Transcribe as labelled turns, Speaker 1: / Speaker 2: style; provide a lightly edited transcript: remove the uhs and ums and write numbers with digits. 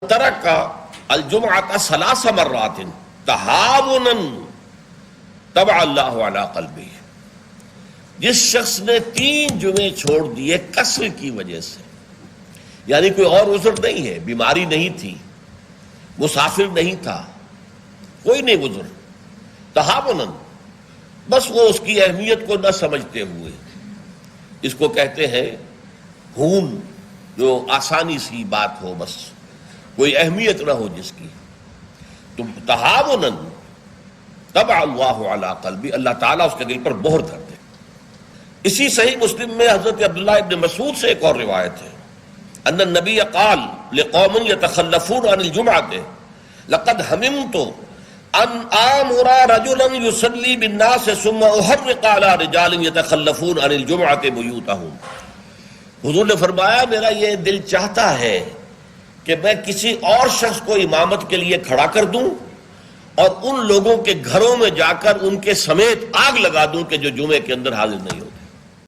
Speaker 1: ترک الجمعۃ ثلاث مرات تہاونا طبع اللہ علی قلبہ، جس شخص نے 3 جمعے چھوڑ دیے کسل کی وجہ سے، یعنی کوئی اور عذر نہیں ہے، بیماری نہیں تھی، مسافر نہیں تھا، کوئی نہیں عذر، تہاونا، بس وہ اس کی اہمیت کو نہ سمجھتے ہوئے، اس کو کہتے ہیں ہون، جو آسانی سی بات ہو، بس کوئی اہمیت نہ ہو جس کی، تو تہاونا طبع اللہ علی قلبی، اللہ تعالیٰ اس کے دل پر مہر کر دے۔ اسی صحیح مسلم میں حضرت عبداللہ ابن مسعود سے ایک اور روایت ہے، ان النبی قال لقوم یتخلفون عن الجمعۃ لقد ہممت ان آمر رجلا یصلی بالناس ثم احرق علی رجال یتخلفون عن الجمعۃ بیوتہم۔ حضور نے فرمایا میرا یہ دل چاہتا ہے کہ میں کسی اور شخص کو امامت کے لیے کھڑا کر دوں اور ان لوگوں کے گھروں میں جا کر ان کے سمیت آگ لگا دوں کہ جو جمعے کے اندر حاضر نہیں ہو۔